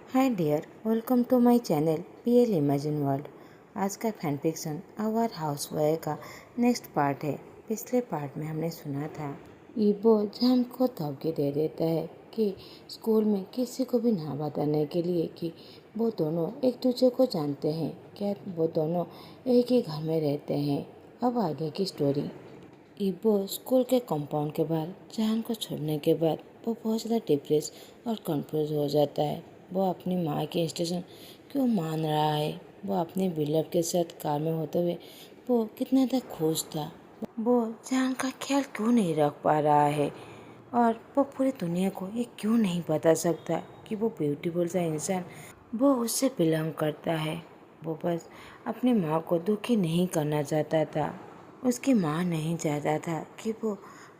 Hi dear, welcome to my channel PL imagine world. आज का fan fiction our house boy का next part है। पिछले part में हमने सुना था ईबो जान को धमकी दे देता है कि स्कूल में किसी को भी ना बताने के लिए कि वो दोनों एक दूसरे को जानते हैं, क्या वो दोनों एक ही घर में रहते हैं। अब आगे की स्टोरी। ईबो स्कूल के कंपाउंड के बाहर जान को छोड़ने के बाद वो बहुत ज़्यादा डिप्रेस और कंफ्यूज हो जाता है। वो अपनी माँ के स्टेशन क्यों मान रहा है। वो अपने बिल्डर के साथ कार में होते हुए वो कितना तक खुश था। वो जान का ख्याल क्यों नहीं रख पा रहा है और वो पूरी दुनिया को ये क्यों नहीं बता सकता कि वो ब्यूटीफुल सा इंसान वो उससे बिलोंग करता है। वो बस अपनी माँ को दुखी नहीं करना चाहता था। उसकी माँ नहीं चाहता था कि वो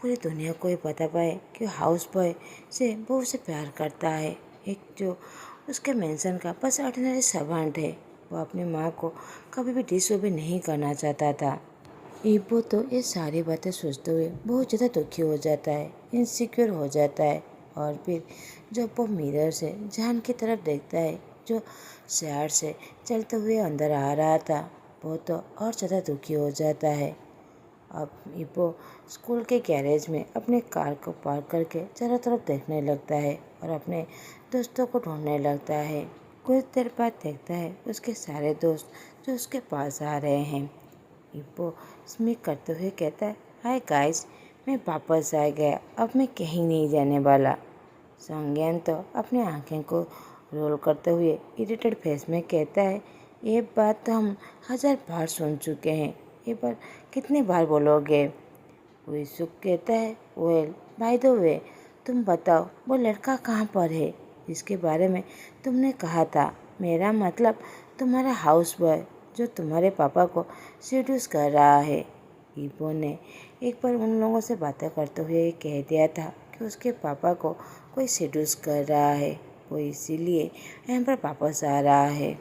पूरी दुनिया को ये बता पाए कि हाउस बॉय से वो उसे प्यार करता है, एक जो उसके मेंशन का बस ऑर्डिनरी सर्वेंट है। वो अपनी माँ को कभी भी डिसओबे नहीं करना चाहता था। ईबो तो ये सारी बातें सोचते हुए बहुत ज़्यादा दुखी हो जाता है, इनसिक्योर हो जाता है। और फिर जब वो मिरर से जान की तरफ देखता है जो शहर से चलते हुए अंदर आ रहा था, वो तो और ज़्यादा दुखी हो जाता है। अब ईबो स्कूल के गैरेज में अपने कार को पार्क करके चारों तरफ देखने लगता है और अपने दोस्तों को ढूंढने लगता है। कुछ देर बाद देखता है उसके सारे दोस्त जो उसके पास आ रहे हैं। ईबो स्मिक करते हुए कहता है, हाय गाइस, मैं वापस आ गया, अब मैं कहीं नहीं जाने वाला। संज्ञान तो अपनी आंखें को रोल करते हुए इरिटेड फेस में कहता है, ये बात तो हम 1000 बार सुन चुके हैं, ये बार कितने बार बोलोगे। विसुक कहता है, वेल बाय द वे, तुम बताओ वो लड़का कहाँ पर है जिसके बारे में तुमने कहा था। मेरा मतलब तुम्हारा हाउस बॉय जो तुम्हारे पापा को सीड्यूस कर रहा है। ईबो ने एक बार उन लोगों से बातें करते हुए कह दिया था कि उसके पापा को कोई सीड्यूस कर रहा है, वो इसीलिए यहाँ पर वापस आ रहा है।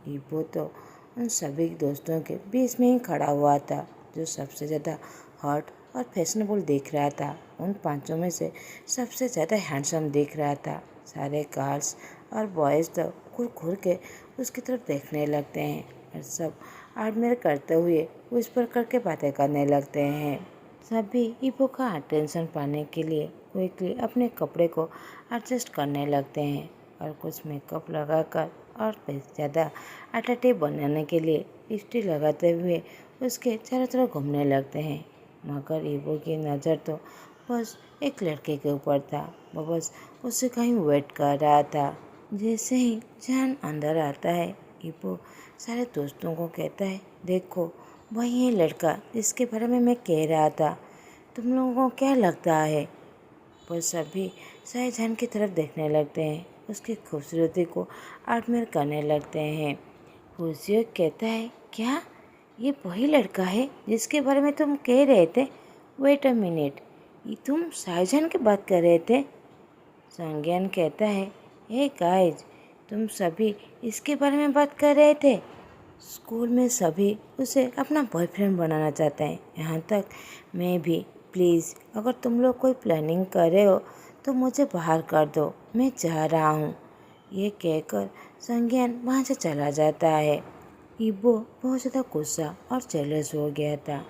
ईबो तो उन सभी दोस्तों के बीच में ही खड़ा हुआ था जो सबसे ज़्यादा हॉट और फैशनेबल दिख रहा था। उन पांचों में से सबसे ज़्यादा हैंडसम दिख रहा था। सारे गर्ल्स और बॉयज़ तो घूर घूर के उसकी तरफ देखने लगते हैं और सब एडमायर करते हुए उस पर करके बातें करने लगते हैं। सभी ईबो का अटेंशन पाने के लिए क्विकली अपने कपड़े को एडजस्ट करने लगते हैं और कुछ मेकअप लगाकर और ज़्यादा अट्रैक्टिव बनाने के लिए लिपस्टिक लगाते हुए उसके चारों तरफ घूमने लगते हैं। मगर ईबो की नज़र तो बस एक लड़के के ऊपर था। वो बस उससे कहीं वेट कर रहा था। जैसे ही जान अंदर आता है, ईबो सारे दोस्तों को कहता है, देखो वही है लड़का जिसके बारे में मैं कह रहा था, तुम लोगों को क्या लगता है। वो सभी शाहजहां की तरफ देखने लगते हैं, उसकी खूबसूरती को एडमायर करने लगते हैं। खुशियों कहता है, क्या ये वही लड़का है जिसके बारे में तुम कह रहे थे। वेट अ मिनट, ये तुम शाहजहां की बात कर रहे थे। संज्ञान कहता है, हे गाइज, तुम सभी इसके बारे में बात कर रहे थे। स्कूल में सभी उसे अपना बॉयफ्रेंड बनाना चाहते हैं, यहाँ तक मैं भी। प्लीज़ अगर तुम लोग कोई प्लानिंग कर रहे हो तो मुझे बाहर कर दो, मैं जा रहा हूँ। ये कहकर संज्ञान वहाँ से चला जाता है। ईबो बहुत ज़्यादा गुस्सा और जेलस हो गया था।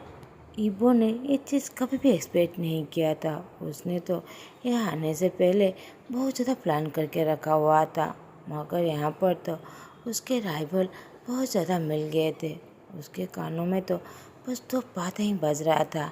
ईबो ने ये चीज़ कभी भी एक्सपेक्ट नहीं किया था। उसने तो यहाँ आने से पहले बहुत ज़्यादा प्लान करके रखा हुआ था, मगर यहाँ पर तो उसके राइवल बहुत ज़्यादा मिल गए थे। उसके कानों में तो बस दो बातें ही बज रहा था,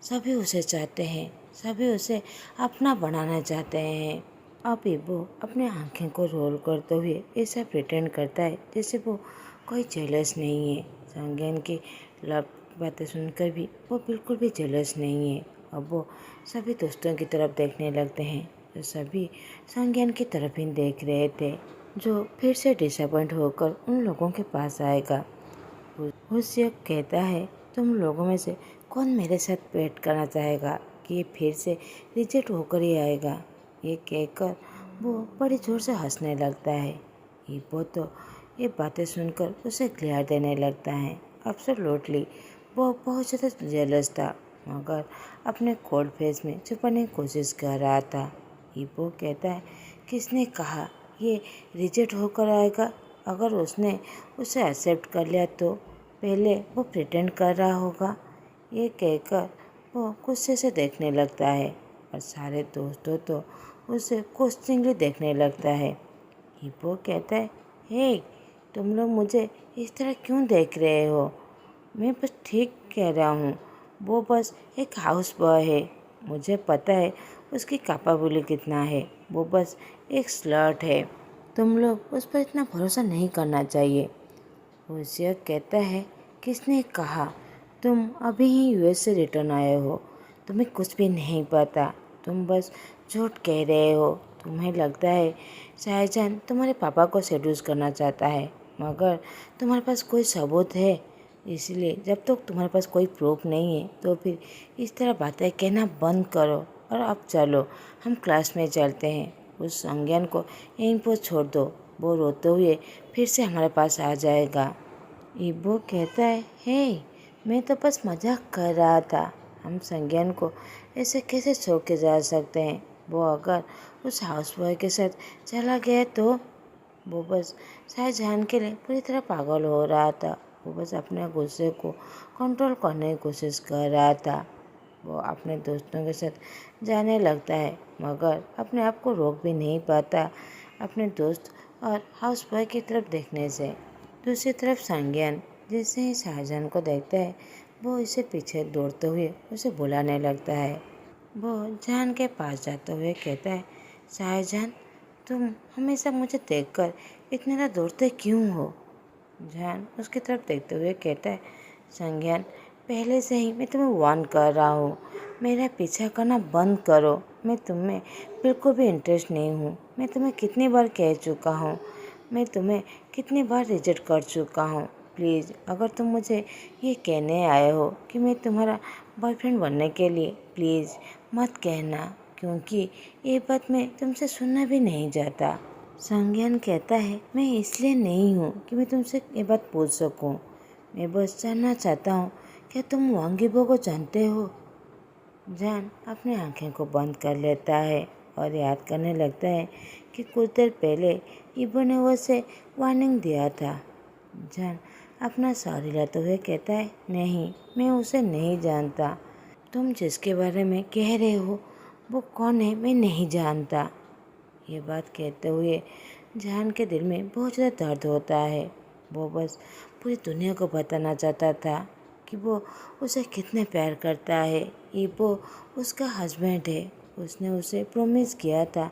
सभी उसे चाहते हैं, सभी उसे अपना बनाना चाहते हैं। अब ईबो अपने आंखें को रोल करते हुए ऐसा प्रिटेंड करता है जैसे वो कोई जेलस नहीं है। संज्ञान की लव बातें सुनकर भी वो बिल्कुल भी जेलस नहीं है। अब वो सभी दोस्तों की तरफ देखने लगते हैं जो सभी संज्ञान की तरफ ही देख रहे थे, जो फिर से डिसअपॉइंट होकर उन लोगों के पास आएगा। हुस्य कहता है, तुम लोगों में से कौन मेरे साथ पेट करना चाहेगा कि ये फिर से रिजेक्ट होकर ही आएगा। ये कहकर वो बड़ी जोर से हंसने लगता है। ईबो तो ये बातें सुनकर उसे ग्लेयर देने लगता है। एब्सोल्युटली वो बहुत ज़्यादा जेलस था, मगर अपने कोल्ड फेस में छुपाने की कोशिश कर रहा था। ईबो कहता है, किसने कहा ये रिजेक्ट होकर आएगा। अगर उसने उसे एक्सेप्ट कर लिया तो पहले वो प्रिटेंड कर रहा होगा। ये कहकर वो गुस्से से देखने लगता है और सारे दोस्तों तो उसे क्वेश्चनिंगली देखने लगता है। हिप्पो कहता है, हे, तुम लोग मुझे इस तरह क्यों देख रहे हो? मैं बस ठीक कह रहा हूँ। वो बस एक हाउस बॉय है। मुझे पता है उसकी कैपेबिलिटी कितना है। वो बस एक स्लर्ट है। तुम लोग उस पर इतना भरोसा नहीं करना चाहिए। होशियार कहता है, किसने कहा? तुम अभी ही यूएस से रिटर्न आए हो। तुम्हें कुछ भी नहीं पता। तुम बस झूठ कह रहे हो। तुम्हें लगता है शाहजहान तुम्हारे पापा को सेड्यूस करना चाहता है, मगर तुम्हारे पास कोई सबूत है। इसलिए जब तक तुम्हारे पास कोई प्रूफ नहीं है तो फिर इस तरह बातें कहना बंद करो और अब चलो, हम क्लास में चलते हैं। उस संज्ञान को यहीं पर छोड़ दो। वो रोते हुए फिर से हमारे पास आ जाएगा। इब्बो कहता है, हे, मैं तो बस मजाक कर रहा था। हम संज्ञान को ऐसे कैसे छोड़ के जा सकते हैं? वो अगर उस हाउसबॉय के साथ चला गया तो? वो बस शाहजहान के लिए पूरी तरह पागल हो रहा था। वो बस अपने गुस्से को कंट्रोल करने की कोशिश कर रहा था। वो अपने दोस्तों के साथ जाने लगता है, मगर अपने आप को रोक भी नहीं पाता अपने दोस्त और हाउसबॉय की तरफ देखने से। दूसरी तरफ संज्ञान जैसे ही शाहजहान को देखता है, वो इसे पीछे दौड़ते हुए उसे बुलाने लगता है। वो जहान के पास जाते हुए कहता है, शाहजहान, तुम हमेशा मुझे देखकर इतने ज़्यादा दौड़ते क्यों हो? जहान उसकी तरफ देखते हुए कहता है, संज्ञान, पहले से ही मैं तुम्हें वार्न कर रहा हूँ। मेरा पीछा करना बंद करो। मैं तुम्हें बिल्कुल भी इंटरेस्ट नहीं हूँ। मैं तुम्हें कितनी बार कह चुका हूँ। मैं तुम्हें कितनी बार रिजेक्ट कर चुका हूँ। प्लीज़, अगर तुम मुझे ये कहने आए हो कि मैं तुम्हारा बॉयफ्रेंड बनने के लिए, प्लीज़ मत कहना, क्योंकि ये बात मैं तुमसे सुनना भी नहीं चाहता। संज्ञान कहता है, मैं इसलिए नहीं हूँ कि मैं तुमसे ये बात पूछ सकूँ। मैं बस जानना चाहता हूँ, क्या तुम वांगीबो को जानते हो? जान अपनी आंखें को बंद कर लेता है और याद करने लगता है कि कुछ देर पहले इबो ने उसे वार्निंग दिया था। जान अपना सॉरी लेते हुए कहता है, नहीं, मैं उसे नहीं जानता। तुम जिसके बारे में कह रहे हो वो कौन है मैं नहीं जानता। ये बात कहते हुए जान के दिल में बहुत ज़्यादा दर्द होता है। वो बस पूरी दुनिया को बताना चाहता था कि वो उसे कितने प्यार करता है। ये वो उसका हस्बैंड है। उसने उसे प्रॉमिस किया था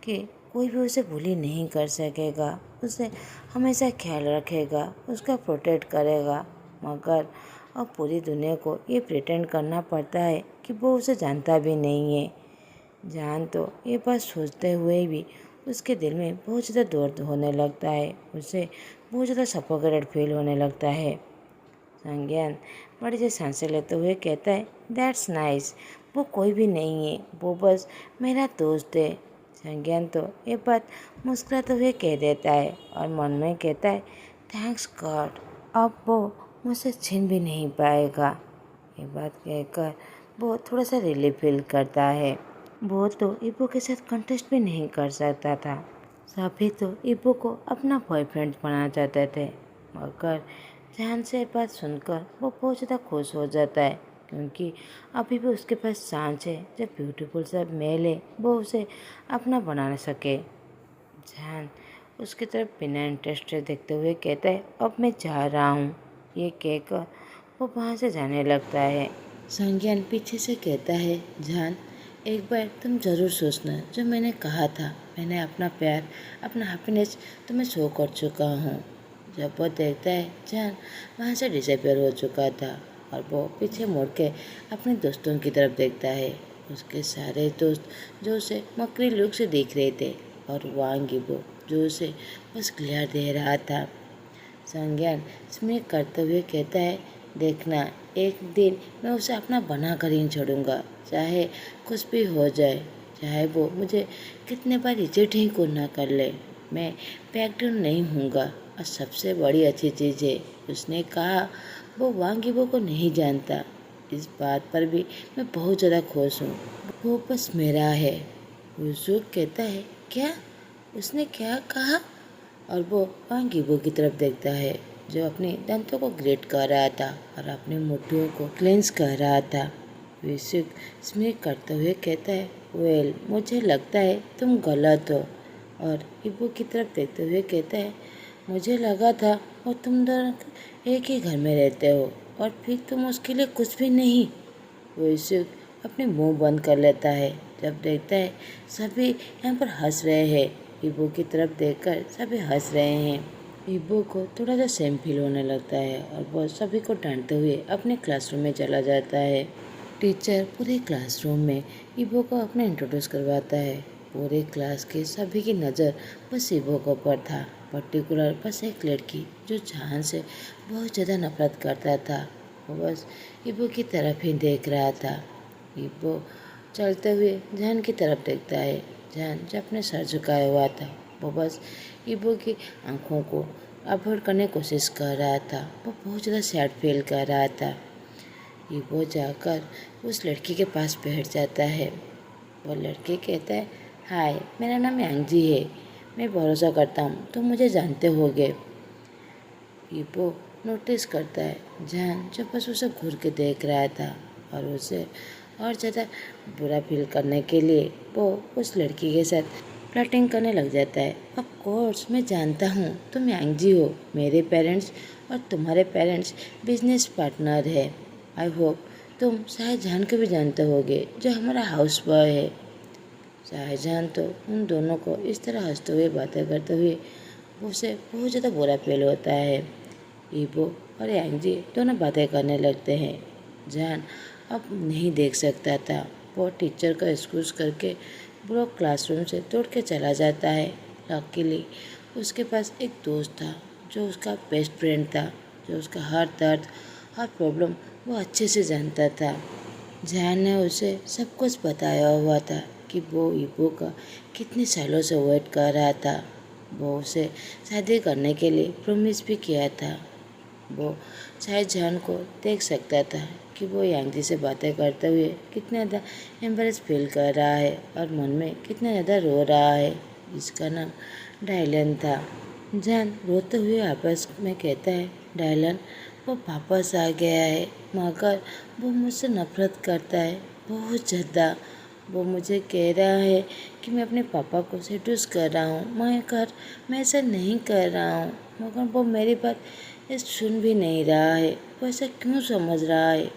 कि कोई भी उसे बुली नहीं कर सकेगा, उसे हमेशा ख्याल रखेगा, उसका प्रोटेक्ट करेगा। मगर अब पूरी दुनिया को ये प्रिटेंड करना पड़ता है कि वो उसे जानता भी नहीं है। जान तो ये बात सोचते हुए भी उसके दिल में बहुत ज़्यादा दर्द होने लगता है। उसे बहुत ज़्यादा सफोकेटेड फील होने लगता है। संज्ञान बड़ी सी सांसें लेते हुए कहता है, दैट्स नाइस। वो कोई भी नहीं है, वो बस मेरा दोस्त है। संज्ञान तो ये बात मुस्कुराते हुए कह देता है और मन में कहता है, थैंक्स गॉड, अब वो मुझसे छीन भी नहीं पाएगा। ये बात कहकर वो थोड़ा सा रिलीफ फील करता है। वो तो इबो के साथ कंटेस्ट भी नहीं कर सकता था। सभी तो इबो को अपना बॉयफ्रेंड बनाना चाहते थे, मगर जान से बात सुनकर वो बहुत ज़्यादा खुश हो जाता है, क्योंकि अभी भी उसके पास चांस है जब ब्यूटीफुल सा मेल है वो उसे अपना बना सके। जान उसकी तरफ बिना इंटरेस्ट देखते हुए कहता है, अब मैं जा रहा हूँ। ये कहकर वो वहाँ से जाने लगता है। संज्ञान पीछे से कहता है, जान, एक बार तुम ज़रूर सोचना जो मैंने कहा था। मैंने अपना प्यार, अपना हैप्पीनेस तुम्हें शो कर चुका हूँ। जब वो देखता है जान वहाँ से डिसअपियर हो चुका था और वो पीछे मुड़ के अपने दोस्तों की तरफ देखता है। उसके सारे दोस्त जो उसे मकरी लुक से देख रहे थे और वांगीबो जो उसे बस ग्लेयर दे रहा था। संज्ञान स्मित करते हुए कहता है, देखना, एक दिन मैं उसे अपना बना कर ही छोड़ूंगा, चाहे कुछ भी हो जाए, चाहे वो मुझे कितने बार रिजेक्ट ही क्यों ना कर ले, मैं बैकडाउन नहीं हूँगा। और सबसे बड़ी अच्छी चीज़ है, उसने कहा वो वांगीबो को नहीं जानता। इस बात पर भी मैं बहुत ज़्यादा खुश हूँ। वो बस मेरा है। युसुक कहता है, क्या उसने क्या कहा? और वो वहाँ ईबो की तरफ देखता है जो अपने दांतों को ग्रेट कर रहा था और अपनी मुट्ठियों को क्लेंस कर रहा था। विशुक स्मित करते हुए कहता है, वेल, मुझे लगता है तुम गलत हो। और ईबो की तरफ देखते हुए कहता है, मुझे लगा था और तुम दोनों एक ही घर में रहते हो और फिर तुम उसके लिए कुछ भी नहीं। विशुक अपने मुंह बंद कर लेता है जब देखता है सभी यहाँ पर हंस रहे हैं। ईबो की तरफ देखकर सभी हंस रहे हैं। ईबो को थोड़ा सा सेम फील होने लगता है और वह सभी को डांटते हुए अपने क्लासरूम में चला जाता है। टीचर पूरे क्लासरूम में ईबो को अपना इंट्रोड्यूस करवाता है। पूरे क्लास के सभी की नज़र बस ईबो के ऊपर था, पर्टिकुलर बस एक लड़की जो जान से बहुत ज़्यादा नफरत करता था। वो बस ईबो की तरफ ही देख रहा था। ईबो चलते हुए जान की तरफ देखता है। जान जो अपने सर झुकाया हुआ था वो बस ईबो की आंखों को अवॉइड करने की कोशिश कर रहा था। वो बहुत ज़्यादा सैड फील कर रहा था। ईबो जाकर उस लड़की के पास बैठ जाता है। वो लड़की कहता है, हाय, मेरा नाम यांगजी है। मैं भरोसा करता हूँ तुम मुझे जानते होगे। ईबो नोटिस करता है जान जो बस उसे घूर के देख रहा था और उसे और ज़्यादा बुरा फील करने के लिए वो उस लड़की के साथ फ्लर्टिंग करने लग जाता है। ऑफ कोर्स मैं जानता हूँ तुम यांगजी हो। मेरे पेरेंट्स और तुम्हारे पेरेंट्स बिजनेस पार्टनर है। आई होप तुम शाहजहान को भी जानते होगे जो हमारा हाउस बॉय है। शाहजहान तो उन दोनों को इस तरह हंसते हुए बातें करते हुए उसे बहुत ज़्यादा बुरा फील होता है। ईबो और यांगजी दोनों बातें करने लगते हैं। जान अब नहीं देख सकता था। वो टीचर का एक्सक्यूज करके वो क्लासरूम से दौड़ के चला जाता है। लकीली उसके पास एक दोस्त था जो उसका बेस्ट फ्रेंड था, जो उसका हर दर्द हर प्रॉब्लम वो अच्छे से जानता था। जान ने उसे सब कुछ बताया हुआ था कि वो ईबो का कितने सालों से वेट कर रहा था। वो उसे शादी करने के लिए प्रॉमिस भी किया था। वो शायद जान को देख सकता था कि वो यांगजी से बातें करते हुए कितना ज़्यादा एम्बरेस फील कर रहा है और मन में कितना ज़्यादा रो रहा है। जिसका नाम डायलन था। जान रोते हुए आपस में कहता है, डायलन वो वापस आ गया है मगर वो मुझसे नफरत करता है बहुत ज़्यादा। वो मुझे कह रहा है कि मैं अपने पापा को सेड्यूस कर रहा हूँ, मैं ऐसा नहीं कर रहा हूँ, मगर वो मेरी बात सुन भी नहीं रहा है। वो ऐसा क्यों समझ रहा है?